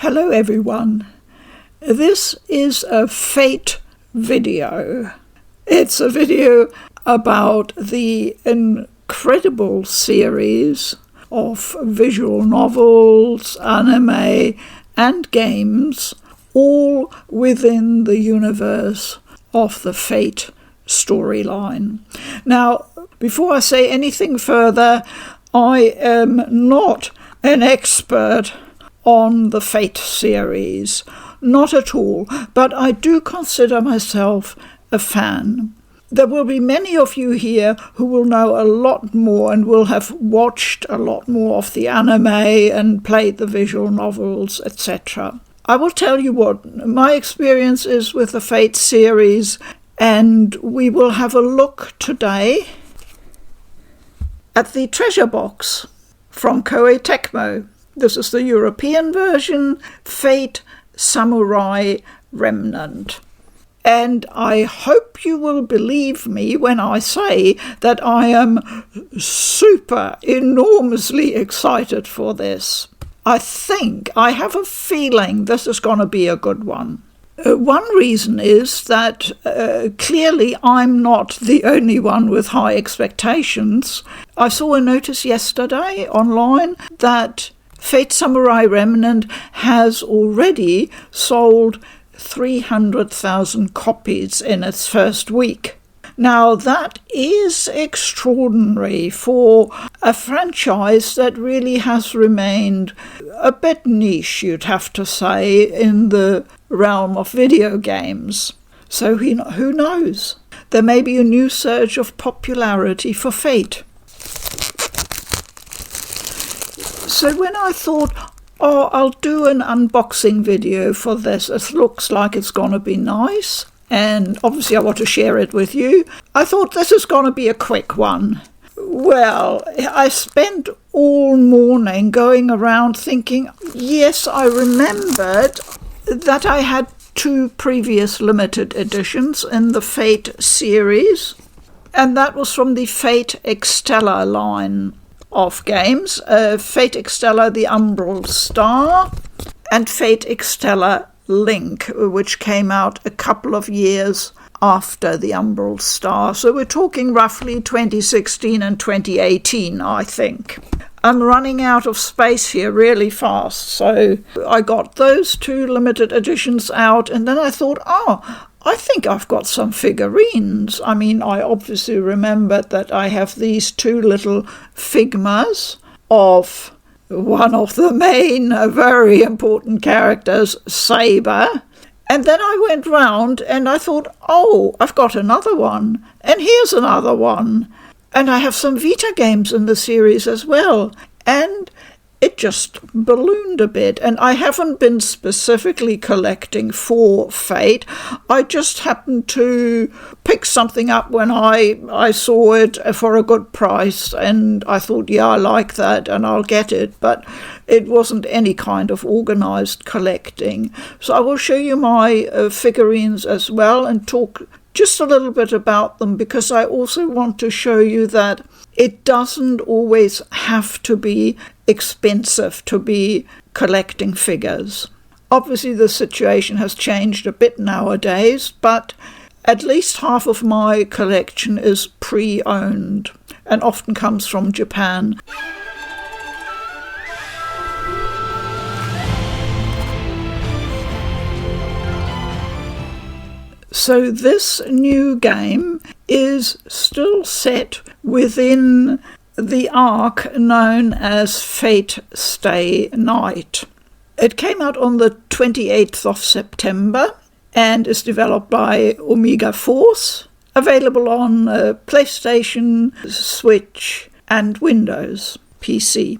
Hello everyone. This is a Fate video. It's a video about the incredible series of visual novels, anime and games, all within the universe of the Fate storyline. Now, before I say anything further, I am not an expert on the Fate series, not at all, but I do consider myself a fan. There will be many of you here who will know a lot more and will have watched a lot more of the anime and played the visual novels, etc. I will tell you what my experience is with the Fate series, and we will have a look today at the treasure box from Koei Tecmo. This is the European version, Fate Samurai Remnant. And I hope you will believe me when I say that I am enormously excited for this. I have a feeling this is going to be a good one. One reason is that clearly I'm not the only one with high expectations. I saw a notice yesterday online that Fate Samurai Remnant has already sold 300,000 copies in its first week. Now, that is extraordinary for a franchise that really has remained a bit niche, you'd have to say, in the realm of video games. So who knows? There may be a new surge of popularity for Fate. So when I thought, I'll do an unboxing video for this, it looks like it's going to be nice, and obviously I want to share it with you, I thought this is going to be a quick one. Well, I spent all morning going around thinking, yes, I remembered that I had 2 previous limited editions in the Fate series, and that was from the Fate EXTELLA line of games, Fate EXTELLA the Umbral Star and Fate EXTELLA Link, which came out a couple of years after the Umbral Star. So we're talking roughly 2016 and 2018, I think. I'm running out of space here really fast, so I got those 2 limited editions out, and then I thought, I think I've got some figurines. I mean, I obviously remembered that I have these 2 little Figmas of one of the main, very important characters, Saber. And then I went round and I thought, I've got another one. And here's another one. And I have some Vita games in the series as well. And it just ballooned a bit, and I haven't been specifically collecting for Fate. I just happened to pick something up when I saw it for a good price, and I thought, yeah, I like that, and I'll get it, but it wasn't any kind of organised collecting. So I will show you my figurines as well and talk just a little bit about them, because I also want to show you that it doesn't always have to be expensive to be collecting figures. Obviously the situation has changed a bit nowadays, but at least half of my collection is pre-owned and often comes from Japan. So this new game is still set within the arc known as Fate Stay Night. It came out on the 28th of September and is developed by Omega Force, available on PlayStation, Switch and Windows PC.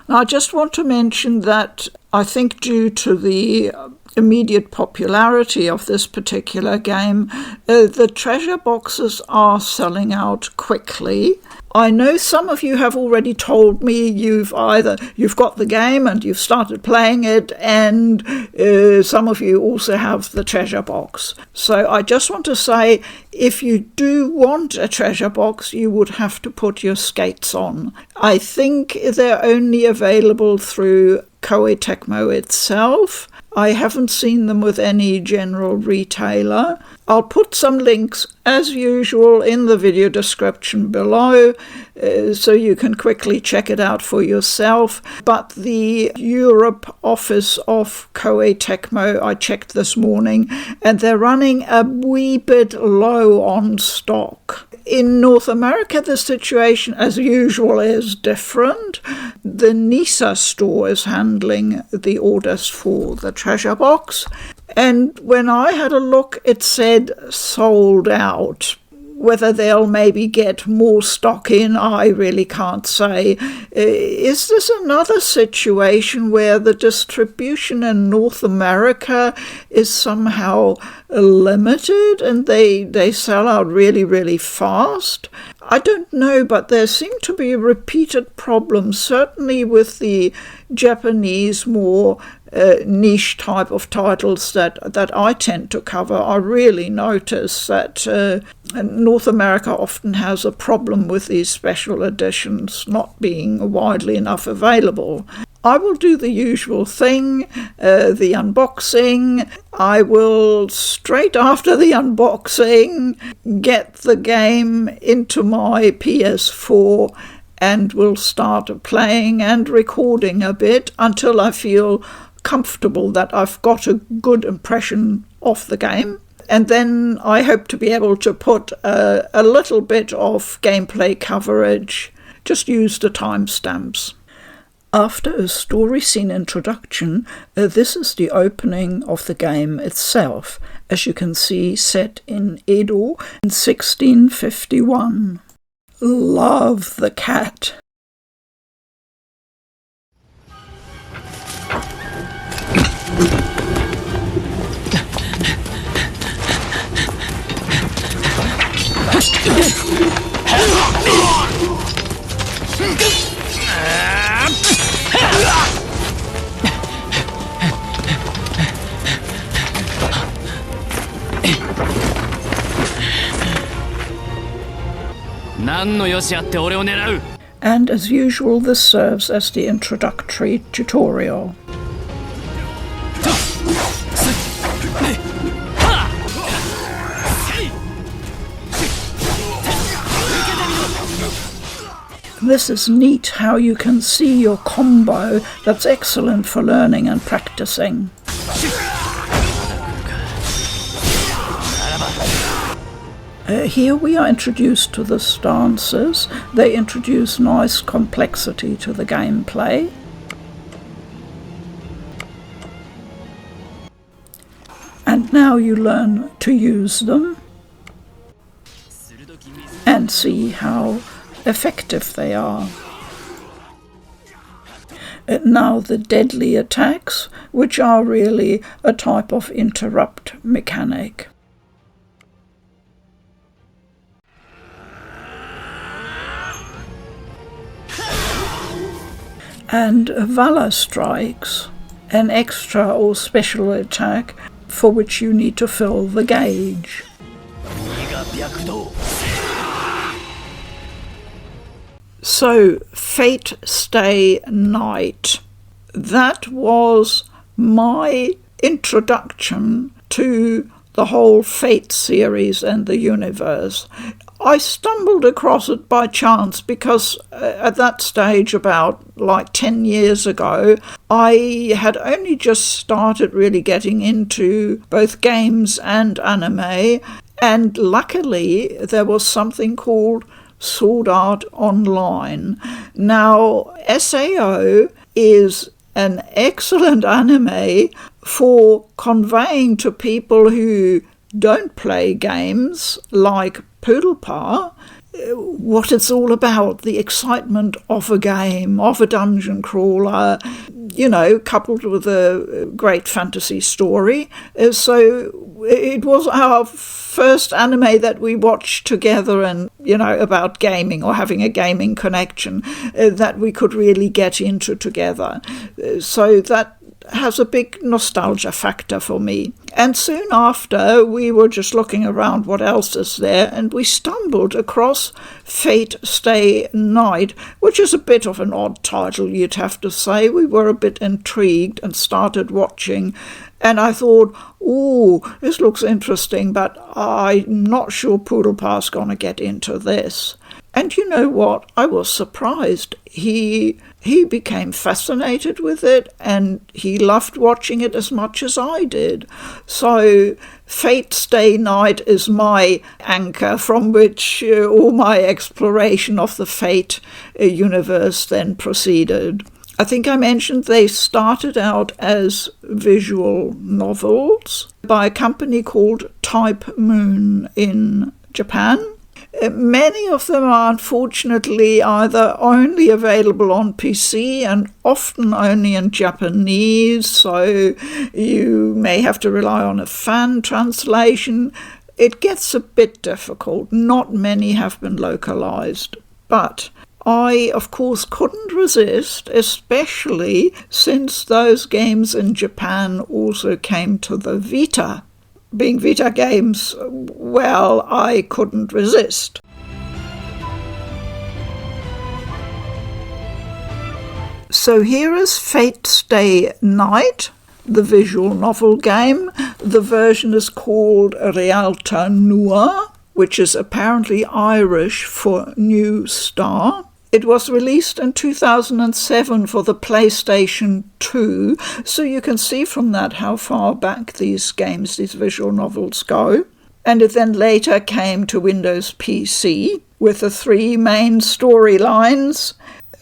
Now, I just want to mention that I think due to the immediate popularity of this particular game, the treasure boxes are selling out quickly. I know some of you have already told me you've got the game and you've started playing it, and some of you also have the treasure box. So I just want to say, if you do want a treasure box, you would have to put your skates on. I think they're only available through Koei Tecmo itself. I haven't seen them with any general retailer. I'll put some links, as usual, in the video description below, so you can quickly check it out for yourself. But the Europe office of Koei Tecmo, I checked this morning, and they're running a wee bit low on stock. In North America, the situation, as usual, is different. The Nisa store is handling the orders for the treasure box. And when I had a look, it said sold out. Whether they'll maybe get more stock in, I really can't say. Is this another situation where the distribution in North America is somehow limited and they sell out really, really fast? I don't know, but there seem to be repeated problems, certainly with the Japanese more niche type of titles that I tend to cover. I really notice that North America often has a problem with these special editions not being widely enough available. I will do the usual thing, the unboxing. I will, straight after the unboxing, get the game into my PS4 and will start playing and recording a bit until I feel comfortable that I've got a good impression of the game. And then I hope to be able to put a little bit of gameplay coverage. Just use the timestamps. After a story scene introduction, this is the opening of the game itself, as you can see, set in Edo in 1651. Love the cat. And as usual, this serves as the introductory tutorial. This is neat how you can see your combo. That's excellent for learning and practicing. Here we are introduced to the stances. They introduce nice complexity to the gameplay. And now you learn to use them and see how effective they are. Now the deadly attacks, which are really a type of interrupt mechanic. And Valor Strikes, an extra or special attack for which you need to fill the gauge. So, Fate Stay Night. That was my introduction to the whole Fate series and the universe. I stumbled across it by chance because at that stage, about 10 years ago, I had only just started really getting into both games and anime, and luckily there was something called Sword Art Online. Now, SAO is an excellent anime for conveying to people who don't play games like Poodlepaw what it's all about, the excitement of a game, of a dungeon crawler, coupled with a great fantasy story. So it was our first anime that we watched together, and, about gaming or having a gaming connection that we could really get into together. So that has a big nostalgia factor for me. And soon after, we were just looking around what else is there, and we stumbled across Fate Stay Night, which is a bit of an odd title, you'd have to say. We were a bit intrigued and started watching, and I thought, ooh, this looks interesting, but I'm not sure Poodlepa's going to get into this. And you know what? I was surprised. He became fascinated with it, and he loved watching it as much as I did. So Fate Stay Night is my anchor from which all my exploration of the Fate universe then proceeded. I think I mentioned they started out as visual novels by a company called Type Moon in Japan. Many of them are unfortunately either only available on PC and often only in Japanese, so you may have to rely on a fan translation. It gets a bit difficult. Not many have been localized, but I, of course, couldn't resist, especially since those games in Japan also came to the Vita. Being Vita games, well, I couldn't resist. So here is Fate Stay Night, the visual novel game. The version is called Realtà Nua, which is apparently Irish for New Star. It was released in 2007 for the PlayStation 2, so you can see from that how far back these games, these visual novels go. And it then later came to Windows PC with the three main storylines: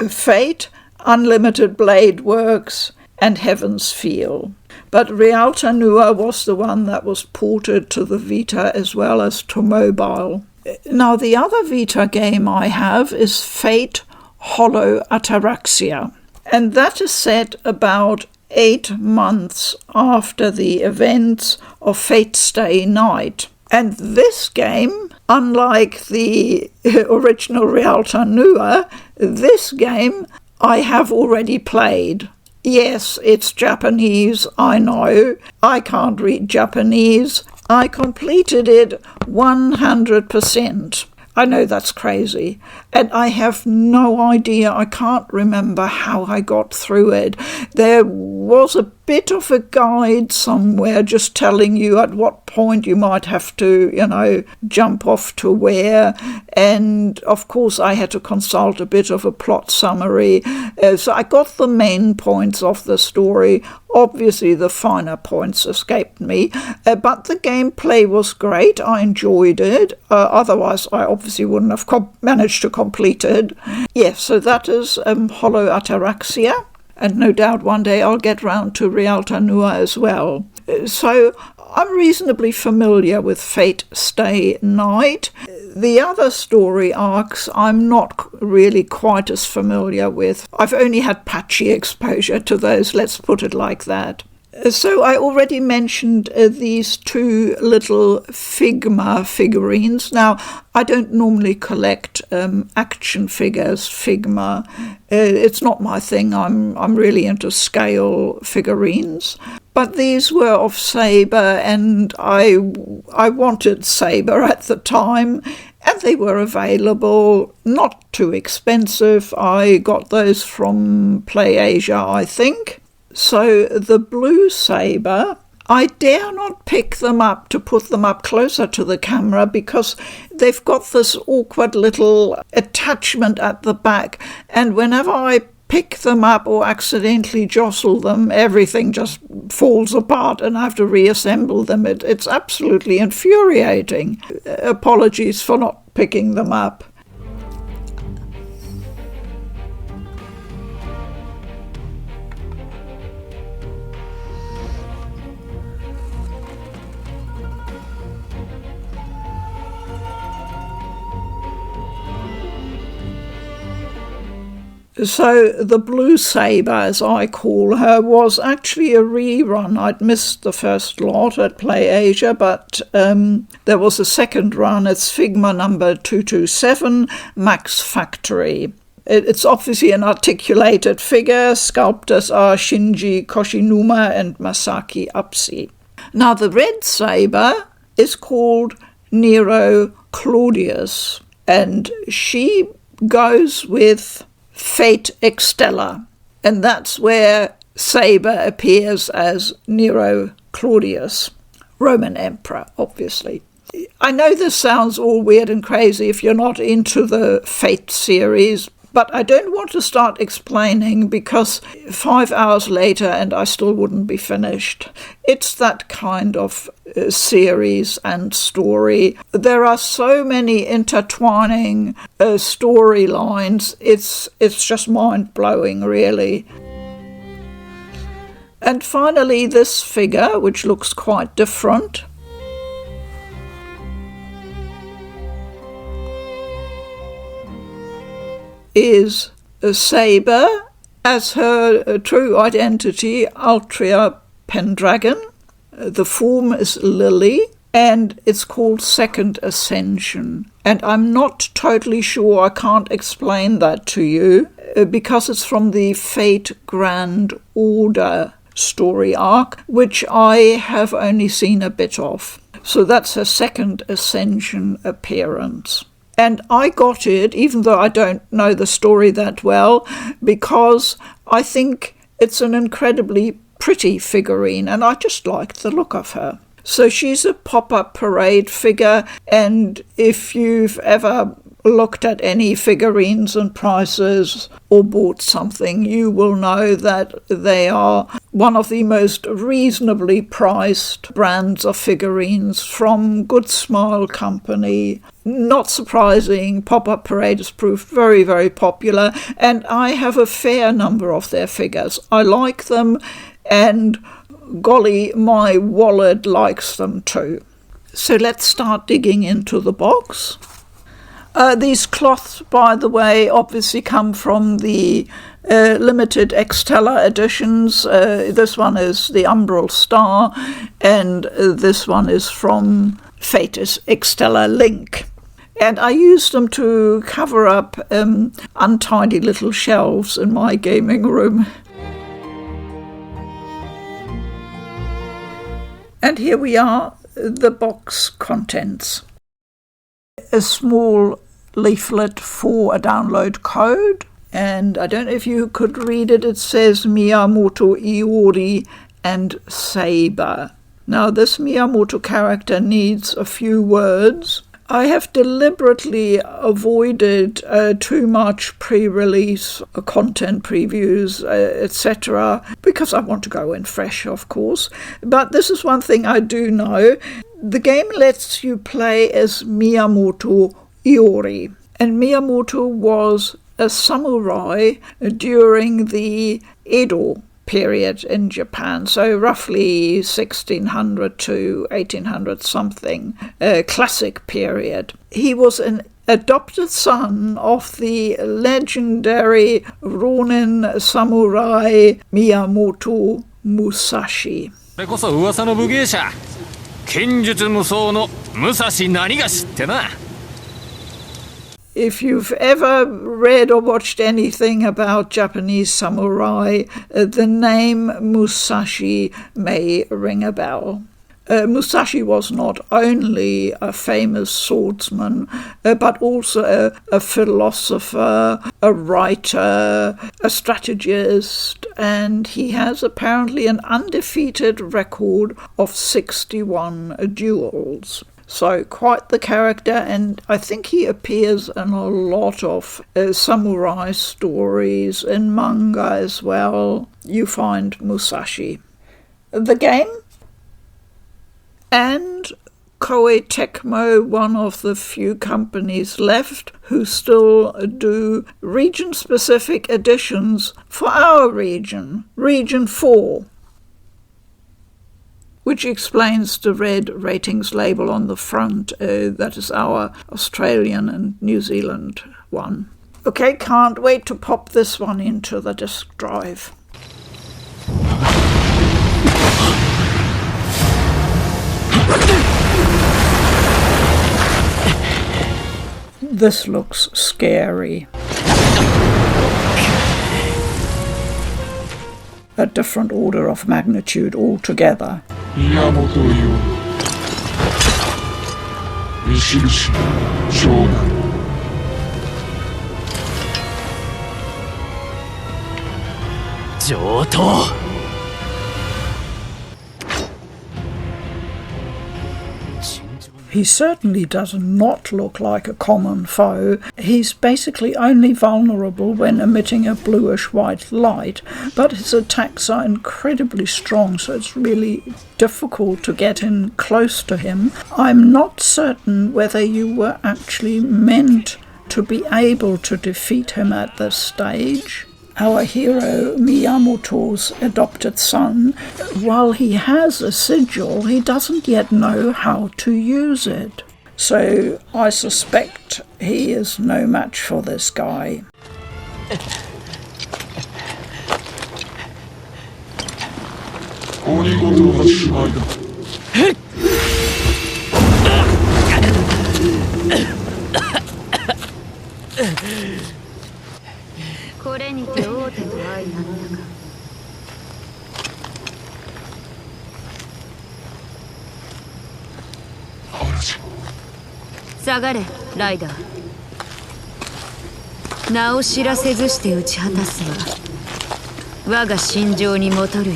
Fate, Unlimited Blade Works, and Heaven's Feel. But Realtà Nua was the one that was ported to the Vita as well as to mobile. Now, the other Vita game I have is Fate Hollow Ataraxia, and that is set about 8 months after the events of Fate Stay Night. And this game, unlike the original Realtà Nua, this game I have already played. Yes, it's Japanese, I know. I can't read Japanese. I completed it 100%. I know that's crazy. And I have no idea, I can't remember how I got through it. There was a bit of a guide somewhere just telling you at what point you might have to, jump off to where. And of course I had to consult a bit of a plot summary. So I got the main points of the story. Obviously the finer points escaped me. But the gameplay was great. I enjoyed it. Otherwise I obviously wouldn't have managed to complete it. Yes, so that is Hollow Ataraxia. And no doubt one day I'll get round to Realtà Nua as well. So I'm reasonably familiar with Fate Stay Night. The other story arcs I'm not really quite as familiar with. I've only had patchy exposure to those, let's put it like that. So I already mentioned these two little Figma figurines. Now, I don't normally collect action figures, Figma. It's not my thing. I'm really into scale figurines. But these were of Saber, and I wanted Saber at the time, and they were available, not too expensive. I got those from PlayAsia, I think. So the blue Saber, I dare not pick them up to put them up closer to the camera because they've got this awkward little attachment at the back, and whenever I pick them up or accidentally jostle them, everything just falls apart and I have to reassemble them. It's absolutely infuriating. Apologies for not picking them up. So the Blue Saber, as I call her, was actually a rerun. I'd missed the first lot at PlayAsia, but there was a second run. It's Figma number 227, Max Factory. It's obviously an articulated figure. Sculptors are Shinji, Koshinuma, and Masaki Apsy. Now, the red saber is called Nero Claudius, and she goes with Fate EXTELLA, and that's where Saber appears as Nero Claudius, Roman emperor, obviously. I know this sounds all weird and crazy if you're not into the Fate series, but I don't want to start explaining because 5 hours later and I still wouldn't be finished. It's that kind of series and story. There are so many intertwining storylines. It's just mind-blowing, really. And finally, this figure, which looks quite different, is a Saber as her true identity, Altria Pendragon. The form is Lily, and it's called Second Ascension. And I'm not totally sure, I can't explain that to you, because it's from the Fate Grand Order story arc, which I have only seen a bit of. So that's her Second Ascension appearance. And I got it, even though I don't know the story that well, because I think it's an incredibly pretty figurine, and I just liked the look of her. So she's a pop-up parade figure, and if you've ever looked at any figurines and prices or bought something, you will know that they are one of the most reasonably priced brands of figurines from Good Smile Company. Not surprising, Pop-Up Parade has proved very, very popular, and I have a fair number of their figures. I like them, and golly, my wallet likes them too. So let's start digging into the box. These cloths, by the way, obviously come from the limited EXTELLA editions. This one is the Umbral Star, and this one is from Fate's EXTELLA Link. And I used them to cover up untidy little shelves in my gaming room. And here we are, the box contents. A small leaflet for a download code, and I don't know if you could read it. It says Miyamoto, Iori and Saber. Now this Miyamoto character needs a few words. I have deliberately avoided too much pre-release content previews, etc., because I want to go in fresh, of course. But this is one thing I do know. The game lets you play as Miyamoto Iori, and Miyamoto was a samurai during the Edo period in Japan, so roughly 1600 to 1800 something, classic period. He was an adopted son of the legendary Ronin samurai Miyamoto Musashi. これこそ噂の武芸者剣術無双の武蔵何がしってな If you've ever read or watched anything about Japanese samurai, the name Musashi may ring a bell. Musashi was not only a famous swordsman, but also a philosopher, a writer, a strategist, and he has apparently an undefeated record of 61 duels. So quite the character, and I think he appears in a lot of samurai stories, in manga as well. You find Musashi. The game? And Koei Tecmo, one of the few companies left who still do region-specific editions for our region, Region 4. Which explains the red ratings label on the front. That is our Australian and New Zealand one. Okay, can't wait to pop this one into the disk drive. This looks scary. a different order of magnitude altogether. Miyamoto Iori, 見印将軍 上等 He certainly does not look like a common foe. He's basically only vulnerable when emitting a bluish-white light, but his attacks are incredibly strong, so it's really difficult to get in close to him. I'm not certain whether you were actually meant to be able to defeat him at this stage. Our hero, Miyamoto's adopted son, while he has a sigil, he doesn't yet know how to use it. So I suspect he is no match for this guy. 鬼ごとはしまいだ これにて王手と相なったか。下がれ、ライダー。名を知らせずして打ち果たすは我が心情にもとるゆえ。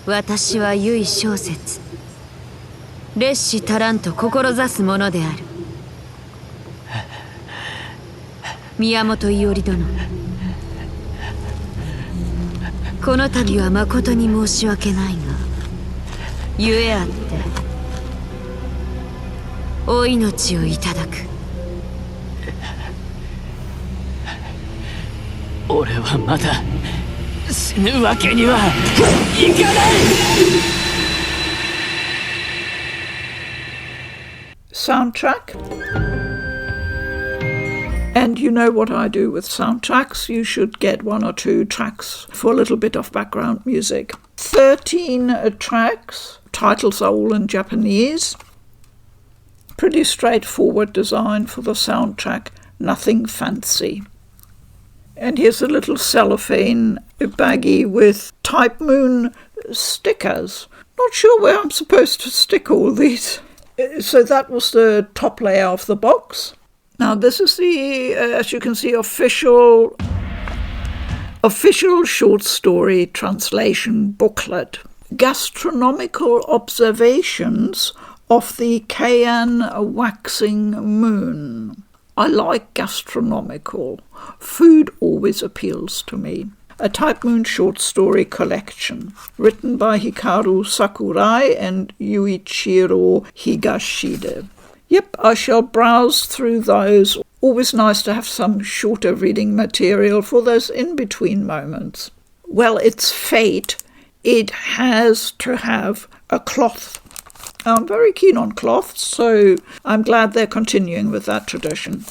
私は唯小説烈士足らんと志すものである。宮本伊織殿、この度は誠に申し訳ないが、ゆえあってお命をいただく。俺はまだ死ぬわけにはいかない。Soundtrack. And you know what I do with soundtracks. You should get 1 or 2 tracks for a little bit of background music. 13 tracks. Titles are all in Japanese. Pretty straightforward design for the soundtrack. Nothing fancy. And here's a little cellophane baggie with Type Moon stickers. Not sure where I'm supposed to stick all these. So that was the top layer of the box. Now this is the, as you can see, official short story translation booklet. Gastronomical observations of the Keian waxing moon. I like gastronomical. Food always appeals to me. A Type Moon short story collection, written by Hikaru Sakurai and Yuichiro Higashide. Yep, I shall browse through those. Always nice to have some shorter reading material for those in-between moments. Well, it's Fate. It has to have a cloth. I'm very keen on cloths, so I'm glad they're continuing with that tradition.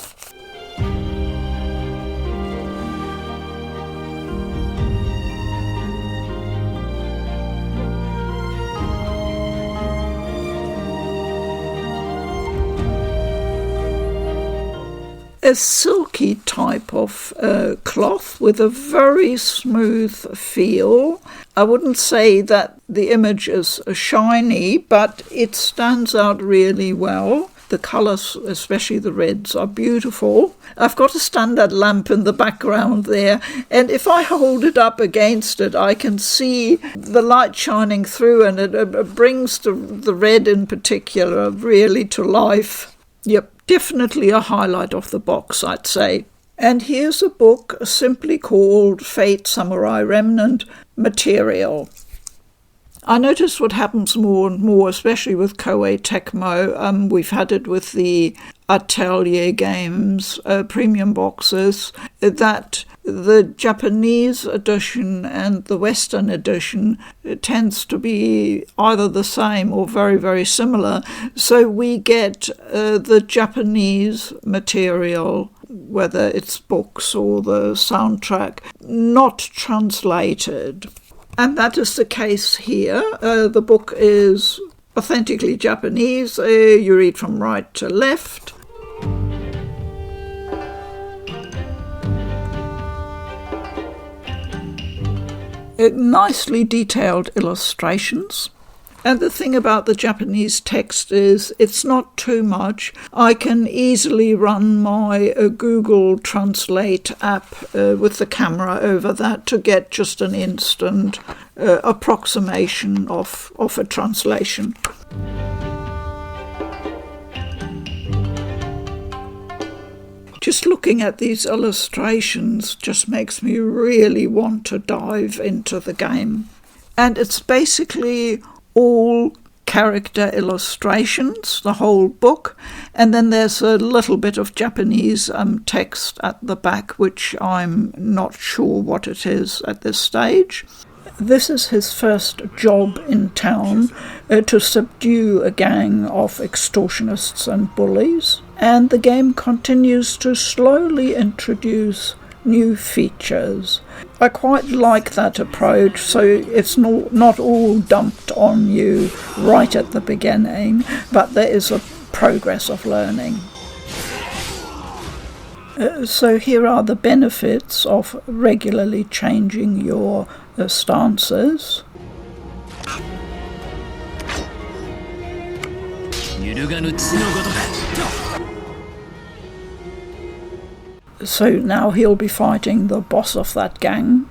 A silky type of cloth with a very smooth feel. I wouldn't say that the image is shiny, but it stands out really well. The colours, especially the reds, are beautiful. I've got a standard lamp in the background there, and if I hold it up against it, I can see the light shining through, and it brings the red in particular really to life. Yep. Definitely a highlight of the box, I'd say. And here's a book simply called Fate, Samurai Remnant, Material. I notice what happens more and more, especially with Koei Tecmo. We've had it with the Atelier games, premium boxes, that the Japanese edition and the Western edition tends to be either the same or very, very similar. So we get the Japanese material, whether it's books or the soundtrack, not translated. And that is the case here. The book is authentically Japanese. You read from right to left. Nicely detailed illustrations. And the thing about the Japanese text is it's not too much. I can easily run my Google Translate app with the camera over that to get just an instant approximation of a translation. Just looking at these illustrations just makes me really want to dive into the game. And it's basically all character illustrations, the whole book, and then there's a little bit of Japanese text at the back, which I'm not sure what it is at this stage. This is his first job in town, to subdue a gang of extortionists and bullies, and the game continues to slowly introduce new features. I quite like that approach, so it's not all dumped on you right at the beginning, but there is a progress of learning. So here are the benefits of regularly changing your stances. So now he'll be fighting the boss of that gang.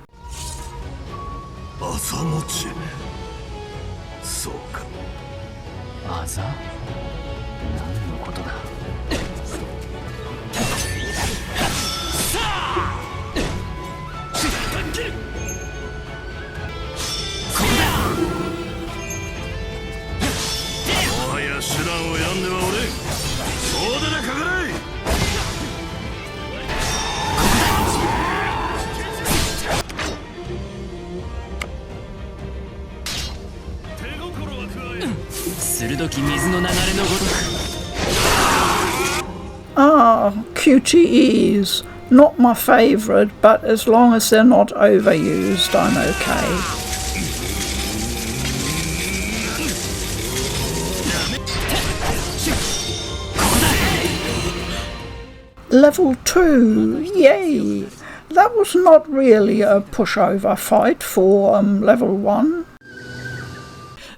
QTEs. Not my favourite, but as long as they're not overused, I'm okay. Level 2, yay! That was not really a pushover fight for level 1.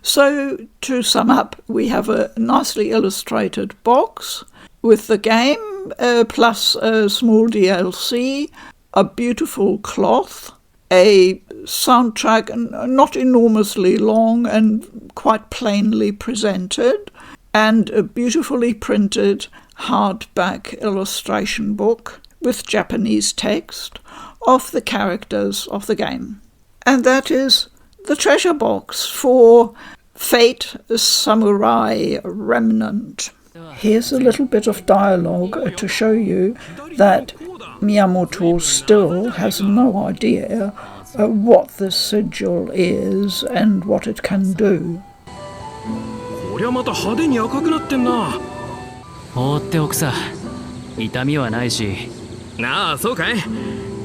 So, to sum up, we have a nicely illustrated box with the game, plus a small DLC, a beautiful cloth, a soundtrack not enormously long and quite plainly presented, and a beautifully printed hardback illustration book with Japanese text of the characters of the game. And that is the treasure box for Fate Samurai Remnant. Here's a little bit of dialogue to show you that Miyamoto still has no idea what the sigil is and what it can do. こりゃまた派手に赤くなってんな。放っておくさ。痛みはないし。ああ、そうかい。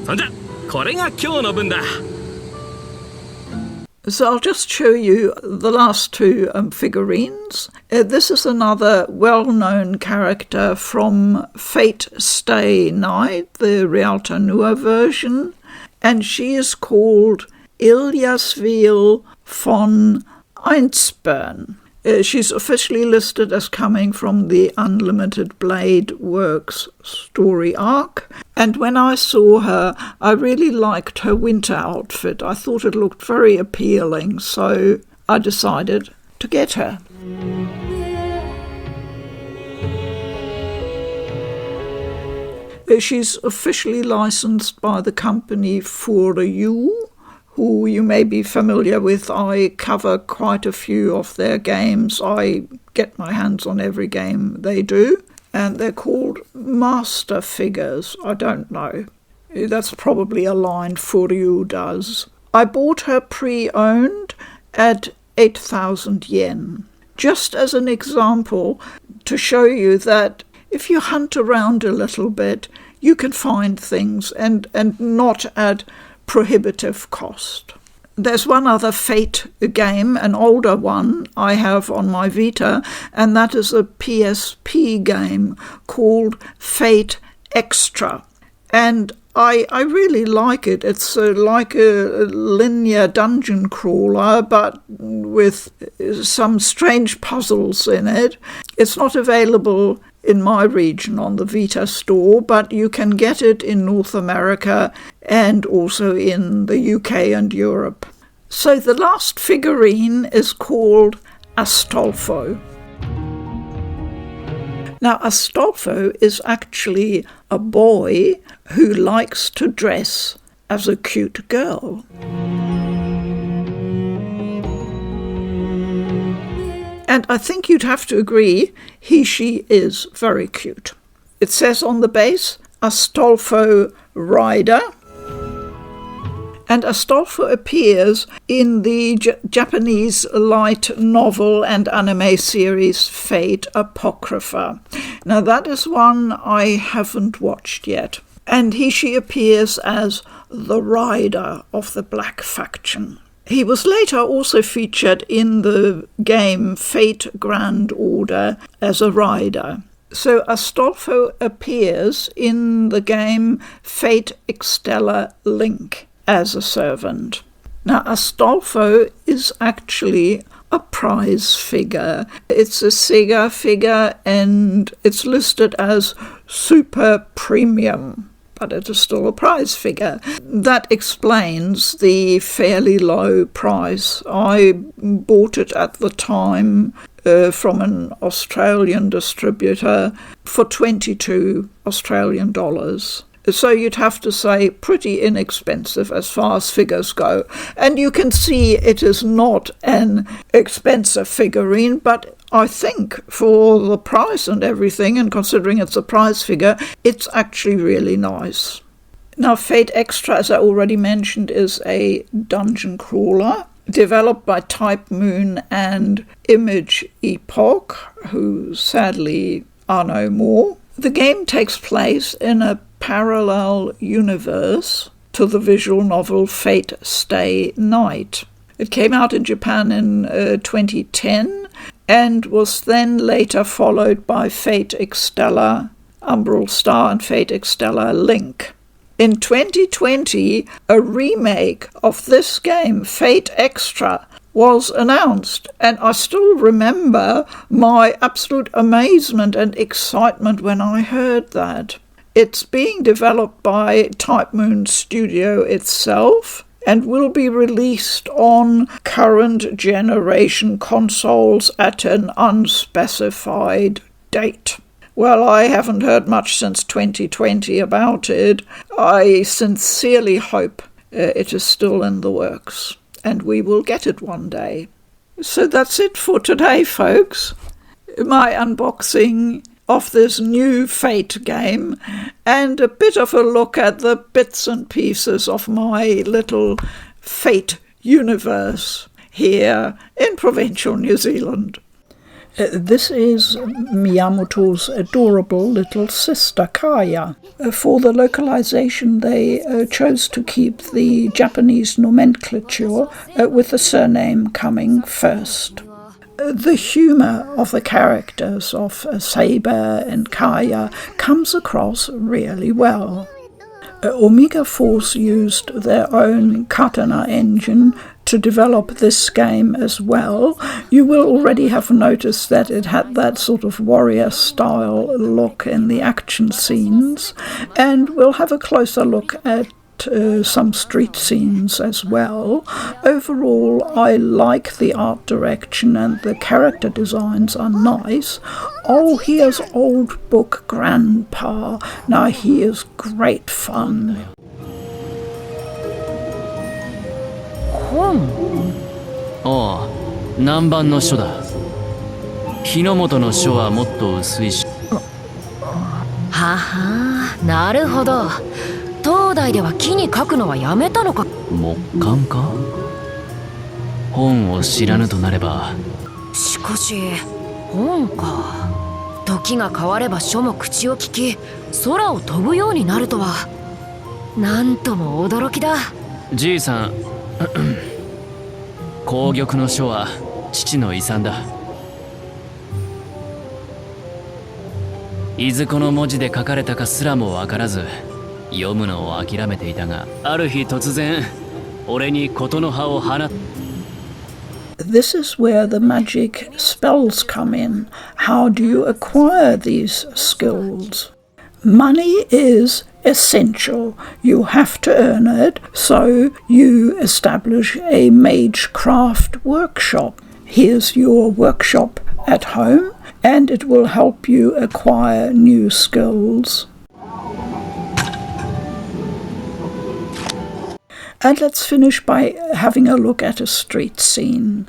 そんじゃ、これが今日の分だ。So I'll just show you the last two figurines. This is another well-known character from Fate Stay Night, the Realta Nua version, and she is called Ilyasviel von Einsburn. She's officially listed as coming from the Unlimited Blade Works story arc. And when I saw her, I really liked her winter outfit. I thought it looked very appealing, so I decided to get her. She's officially licensed by the company Furyu, who you may be familiar with. I cover quite a few of their games. I get my hands on every game they do. And they're called master figures. I don't know. That's probably a line Furyu does. I bought her pre-owned at 8,000 yen. Just as an example to show you that if you hunt around a little bit, you can find things and not at prohibitive cost. There's one other Fate game, an older one I have on my Vita, and that is a PSP game called Fate Extra. And I really like it. It's like a linear dungeon crawler, but with some strange puzzles in it. It's not available in my region on the Vita store, but you can get it in North America and also in the UK and Europe. So the last figurine is called Astolfo. Now, Astolfo is actually a boy who likes to dress as a cute girl. And I think you'd have to agree, she is very cute. It says on the base, Astolfo Rider. And Astolfo appears in the Japanese light novel and anime series Fate Apocrypha. Now that is one I haven't watched yet. And she appears as the rider of the Black Faction. He was later also featured in the game Fate Grand Order as a rider. So Astolfo appears in the game Fate EXTELLA Link as a servant. Now, Astolfo is actually a prize figure. It's a Sega figure and it's listed as super premium, but it is still a prize figure. That explains the fairly low price. I bought it at the time from an Australian distributor for $22 Australian. So you'd have to say pretty inexpensive as far as figures go. And you can see it is not an expensive figurine, but I think for the price and everything, and considering it's a prize figure, it's actually really nice. Now, Fate Extra, as I already mentioned, is a dungeon crawler developed by Type Moon and Image Epoch, who sadly are no more. The game takes place in a parallel universe to the visual novel Fate Stay Night. It came out in Japan in 2010 and was then later followed by Fate EXTELLA Umbral Star and Fate EXTELLA Link. In 2020, a remake of this game, Fate Extra, was announced, and I still remember my absolute amazement and excitement when I heard that. It's being developed by Type Moon Studio itself and will be released on current generation consoles at an unspecified date. Well, I haven't heard much since 2020 about it. I sincerely hope it is still in the works, and we will get it one day. So that's it for today, folks. My unboxing of this new Fate game and a bit of a look at the bits and pieces of my little Fate universe here in provincial New Zealand. This is Miyamoto's adorable little sister, Kaya. For the localization, they chose to keep the Japanese nomenclature with the surname coming first. The humour of the characters of Saber and Kaya comes across really well. Omega Force used their own katana engine to develop this game as well. You will already have noticed that it had that sort of warrior-style look in the action scenes, and we'll have a closer look at some street scenes as well. Overall, I like the art direction and the character designs are nice. Oh, here's Old Book Grandpa. Now he is great fun. 本？ああ、南蛮の書だ。日の本の書はもっと薄いし。はは、なるほど。東大では木に書くのはやめたのか。木簡か？本を知らぬとなれば。しかし本か。時が変われば書も口を利き、空を飛ぶようになるとは。なんとも驚きだ。じいさん、紅玉の書は父の遺産だ。いずこの文字で書かれたかすらも分からず、読むのを諦めていたが、ある日突然俺に琴の葉を放っ This is where the magic spells come in. How do you acquire these skills? Money is essential. You have to earn it, so you establish a magecraft workshop. Here's your workshop at home, and it will help you acquire new skills. And let's finish by having a look at a street scene.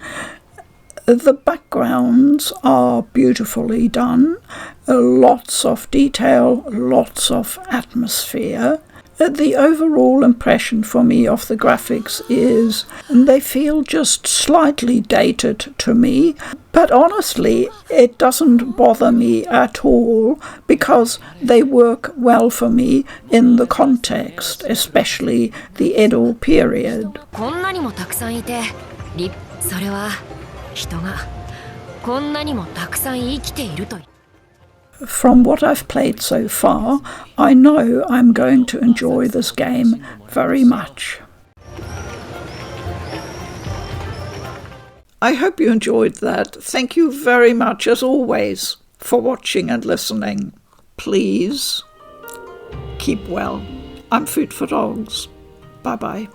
The backgrounds are beautifully done, lots of detail, lots of atmosphere. The overall impression for me of the graphics is they feel just slightly dated to me, but honestly it doesn't bother me at all because they work well for me in the context, especially the Edo period. こんなにもたくさんいて、それは人がこんなにもたくさん生きていると。 From what I've played so far, I know I'm going to enjoy this game very much. I hope you enjoyed that. Thank you very much, as always, for watching and listening. Please keep well. I'm Food for Dogs. Bye-bye.